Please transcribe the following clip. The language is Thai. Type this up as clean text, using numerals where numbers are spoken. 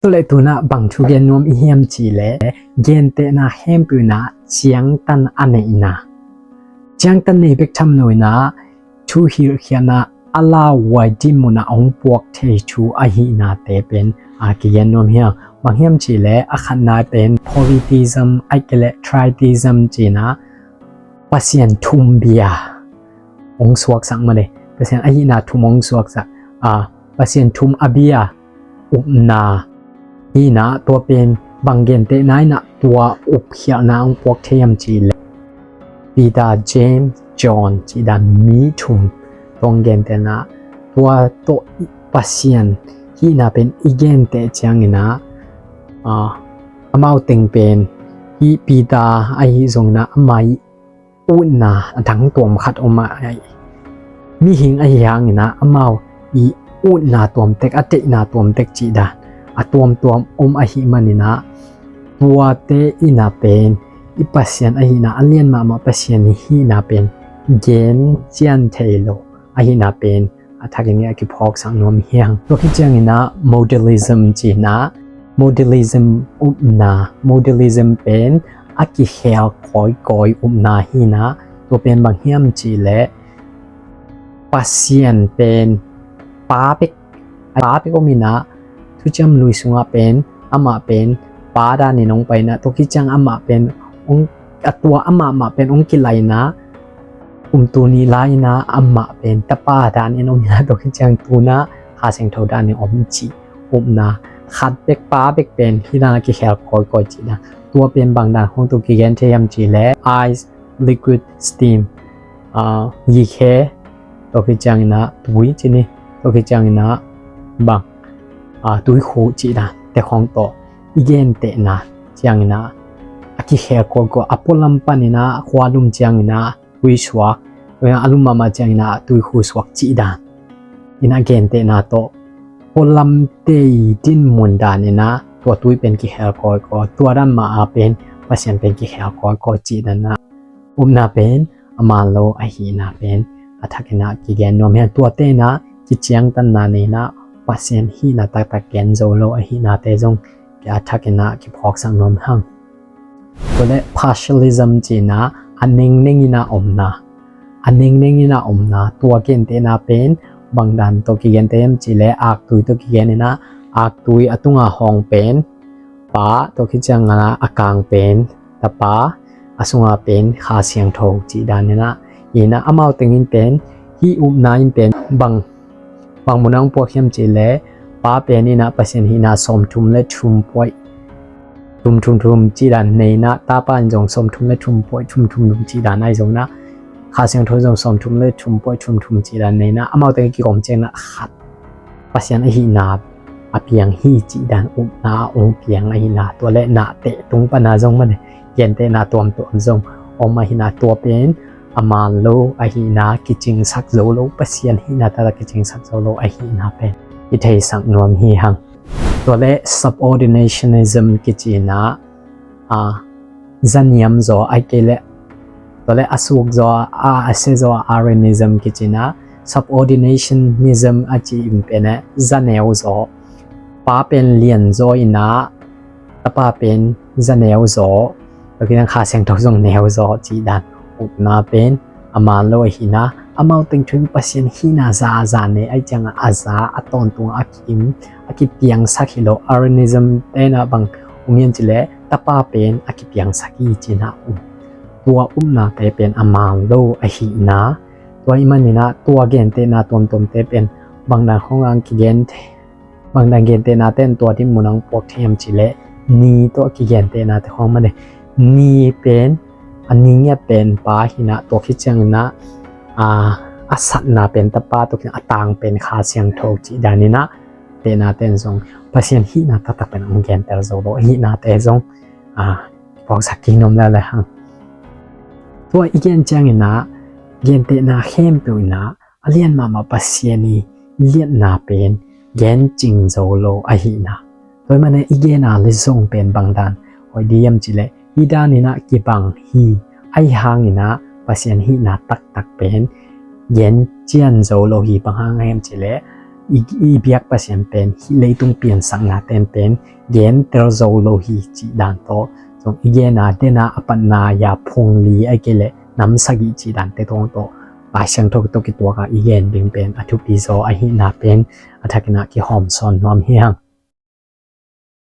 ตัวเลยตัวน่ะบางทุกเกนนวมเฮียมจีเล่เกนเตน่ะเฮมปุน่ะเจียงตันอันเนน่ะเจียงตันนี่เป็กทำหน่อยน่ะทูฮิรเขียน่ะอลาวายดิมุน่ะองปวกเทชูอาหิน่ะเตเป็นอากิเกนนวมเฮียบางเฮียมจีเล่อาขันน่ะเป็น politism ไอเกเล tritheism จีน่ะปัสยันทุมเบียองสวกสังมาเลยปัสยันอาหิน่ะทุมองสวกสักปัสยันทุมอเบียอุปนาฮีนะตัวเป็นบางเกนเตนายนะตัวอุปเขียนาองพวกเทียมจีเลปีดาเจมส์จอห์นจีดันมีทุมตรงเกนเตนะตัวโตปัสยันฮีนะเป็นอีเกนเตจังนะอามาติงเป็นฮีปีดาไอซงนะไม่อุณนาทั้งตัวมขัดออกมาไอมีหิงไอยังนะอามาอีอุณนาตัวมเต็กอตินาตัวมเต็กจีดาตัวอหิมันนี่นะตัวเตอินาเป็นอีปัสยันอหินาอันเลียนมาปัสยันฮีนาเป็นเกนเจียนเทโลอหินาเป็นถ้าอย่างนี้ก็พอกสังนวมเฮียงตัวที่เจียงนี่นะโมเดลิซึมจีนะโมเดลิซึมอุปนาโมเดลิซึมเป็นอากิเฮลคอยอุปนาฮีนะตัวเป็นบางเฮียมจีและปัสยันเป็นป้าเป็กก็มีนะทุกจำลุยสุงเป็นอามาเป็นป้าดานี่น้องไปนะตัวคิดจังอามาเป็นองตัวอามาเป็นองกิไลนะตัวนี้ไลนะอามาเป็นตะป้าดานี่น้องนะตัวคิดจังตัวนะหาเสียงเท่าดานี่จีนะขัดเป็กป้าเป็กเป็นที่นาคิแคลคอยจีนะตัวเป็นบางดาของตัวกิเกนเทียมจีและ ice liquid steam ยีเคตัวคิดจังนะตุยจีนี่ตัวคิดจังนะบางตุยคู่จีนะแต่ของต่ออีเกนเตนะจังนะอากิเฮก็อพอลัมปานินะควาลุมจังนะตุยสวกเวลาอลุมมาจังนะตุยคู่สวกจีดานอินาเกนเตนะโตพอลัมเตยดินมุนดานี่นะตัวตุยเป็นกิเฮก็ตัวรันมาเป็นปัสยันเป็นกิเฮก็จีดานะนาเป็นอามาโลอหินาเป็นอัฐกินะกิเกนโนเมียตัวเตนะกิจังตันนานี่นะปัสยันฮีนาตะเกนโซโลอหินาเตจงแกทักนะกิพอกสังนมหังตัวเล partialism จีนะอันนิ่งนะอันนิ่งนะตัวเกนเตนะเป็นบางดันตัวกิเกนเตมจีเลอักตุยตัวกิเกนนะอักตุยอตุงาหองเป็นป้าตัวคิดจังนะอากางเป็นตะป้าอสุงาเป็นขาเสียงโทจีดานนะยีนะอามาติงินเป็นฮีอุบนาอินเป็นบางมุนังพวกเฮียมจีเลป้าเป็นนี่นะปัสยันฮีนะสมทุมและชุมป่วยทุมจีดานในนะตาปานจงสมทุมและชุมป่วยชุมจีดานในจงนะขาเสียงโทจงสมทุมและชุมป่วยชุมจีดานในนะอามาติงกิกอมเจงนะขัดปัสยันฮีนาอเพียงฮีจีดานอุบนาองเพียงฮีนาตัวและนาเตตุงปนาจงมันเย็นเตนาตัวจงอมฮีนาตัวเป็นอามาโลอหินากิจิงสักโซโลปัสยันหินาตะกิจิงสักโซโลอหินาเป็นอิเทสังนวมฮีหังตัวเล subordinationism กิจินะจันยมโซไอเกเลตัวเลอสุกโซอาเซโซarism กิจินะ subordinationism อาจิมเป็นจันเนวโซป้าเป็นเลียนโซอินะตะป้าเป็นจันเนวโซแล้วก็ยังขาเสียงทงเนวโซจีดันอุปนาเป็นอามาโลหินะอามาติงถึงปัสยันหินาซาเนไอจังอาซาอตอนตุงอากิเปียงสักฮิโลอารินิซึมเตนะบางอุเมียนจิเลตะป้าเป็นอากิเปียงสักอีจินะตัวนาเตเป็นอามาโลอหินะตัวอิมันนี่นะตัวเกนเตนะตนเตเป็นบางดังของอังกิเกนบางดังเกนเตนะเต้นตัวที่มุนังปกเทียมจิเลนีตัวกิเกนเตนะแต่ของมันเนี่ยนีเป็นอันนี้เนี่ยเป็นป้าหินะตัวคิดจังนะอาสัตนาเป็นตะป้าตัวคิดต่างเป็นขาเสียงโทจีดานินะเตนาเตนซงปัสยันหินะตะเป็นองเกนเตอร์โซโลหินะเตซงพอกสักกินนมแล้วเลยฮังตัวอีเกนจังนะเกนเตนาเข้มตัวนะเลียนมาปัสยันีเลียนนาเป็นเกนจิงโซโลอหินะโดยมันอีเกนาลิซงเป็นบางดันหอยดียมจิเลฮีดานินะกิบังฮีไอหางนินะปัสยันฮีนะตักเป็นเย็นเจียนโซโลฮีบังหางเฮมจิเล i biak pasien pen hi leitung pian sang na ten pen gen ter zo lo hi chi dan to song igena dena apanna ya phongli akele namsagi chi dan te tong to pa sang thok to ki to ka igen ding pen athup ti zo a hi na pen athakina ki hom son nom hiang